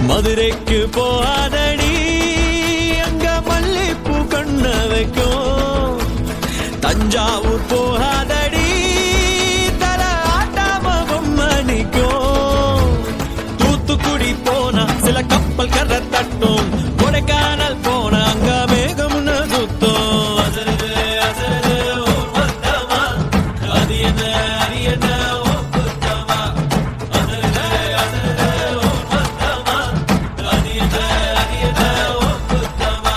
மதுரைக்கு போகாதடி அங்க மல்லிப்பூ கண்ண வைக்கும். தஞ்சாவூர் போகாதடி தல ஆட்டாம பொம்மணிக்கும். தூத்துக்குடி போனா சில கப்பல் கரை தட்டும். கொடைக்கானல் போனா அங்க மேகம்னு சுத்தம். அசருது அசருது ஓ மொத்தமா அது என்ன அது என்ன ஓ குத்தமா. அசருது அசருது ஓ மொத்தமா அது என்ன அது என்ன ஓ குத்தமா.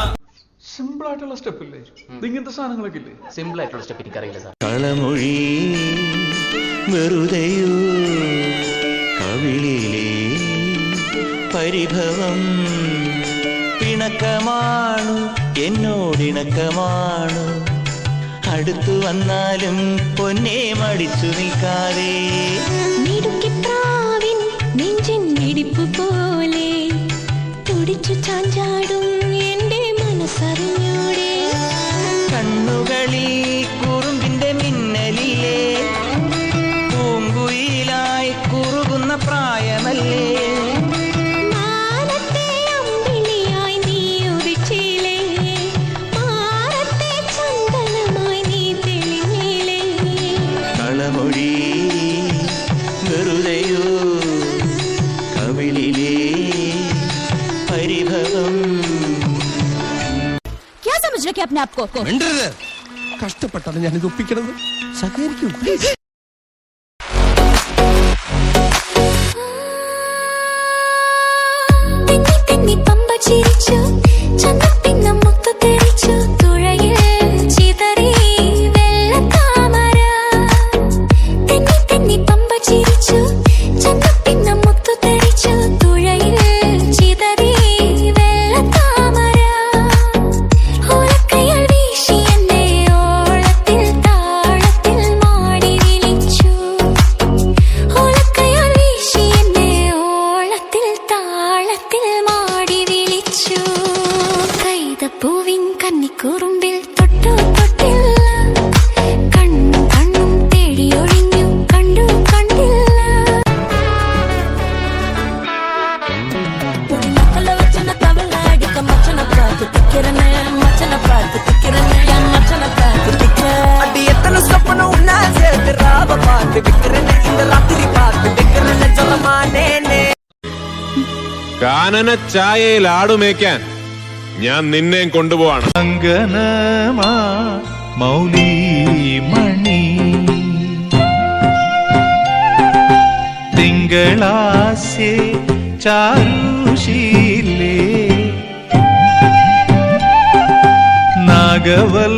സിമ്പിൾ ആയിട്ടുള്ള സ്റ്റെപ്പ് ഇല്ലേ ഇങ്ങനത്തെ സാധനങ്ങളൊക്കെ ഇല്ലേ? സിമ്പിൾ ആയിട്ടുള്ള സ്റ്റെപ്പ് എനിക്കറിയില്ല സാർ. കളമൊഴി വെറുതെയോ കവിളിലെ പരിഭവം പിണക്കമാണു എന്നോടിണക്കമാണു. അടുത്തു വന്നാലും പൊന്നെ മടിച്ചു നിൽക്കാതെ നെഞ്ചിൻ ഇടിപ്പ് പോലെ തുടിച്ചു ചാഞ്ചാടും എന്റെ മനസ്സറിഞ്ഞൂടെ. കണ്ണുകളിൽ കുറുമ്പിന്റെ മിന്നലിലെ പൂങ്കുയിലായി കുറുകുന്ന പ്രായമല്ലേ. മാനത്തെ അമ്പിളിയായി നീ ഉദിച്ചില്ലേ, മാനത്തെ ചന്ദനമായി നീ തെളിഞ്ഞില്ലേ. കളമൊഴി വെറുതെയോ കവിളിലെ പരിഭവം. क्या समझ रहे अपने आप को? കഷ്ടപ്പെട്ടാണ് ഞാനിത് ഒപ്പിക്കണത്. സഹകരിക്കും പ്ലീസ്. തെന്നി പമ്പ ചിരിച്ചു, ചന്തപ്പിന്ന മുത്തു തെറിച്ചു, തുഴയിൽ ചിതറി വെള്ളത്താമര. തെന്നി പമ്പ ചിരിച്ചു, ചന്തപ്പിന്ന മുത്തു തെറിച്ചു, തുഴയിൽ ചിതറി വെള്ളത്താമര. ഓലക്കൈകൾ വീശി എന്നെ ഓളത്തിൽ താളത്തിൽ മാടി വിളിച്ചു. ഓലക്കൈകൾ വീശി എന്നെ ഓളത്തിൽ താളത്തിൽ മാടി വിളിച്ചു. കൈതപ്പൂവിൻ കന്നിക്കുറുമ്പിൽ തൊട്ടു തൊട്ടില്ല, കണ്ണും കണ്ണും തേടിയൊഴിഞ്ഞു കണ്ടു കണ്ടില്ല. മക്കളെ വച്ചന തവളാടിക്ക മച്ചന പ്രാർത്ഥിக்கிறனே, മച്ചന പ്രാർത്ഥിக்கிறனே, ഞാൻ മച്ചന പ്രാർത്ഥിക്ക. அடி எத்தனை சொப்பன உன்னா சேர்த்து ராவ பார்த்து விக்கிறேன்னு இந்த ராத்திரி பார்த்து விக்கிறேன்னு சொல்ல மாட்டேனே. കാനന ചായയിൽ ആടുമേക്കാൻ ഞാൻ നിന്നെ കൊണ്ടുപോവാണ്. അങ്കനമാ മൗലിമണി തിങ്കളാസ്യേ ചാരുശീലേ നാഗവൽ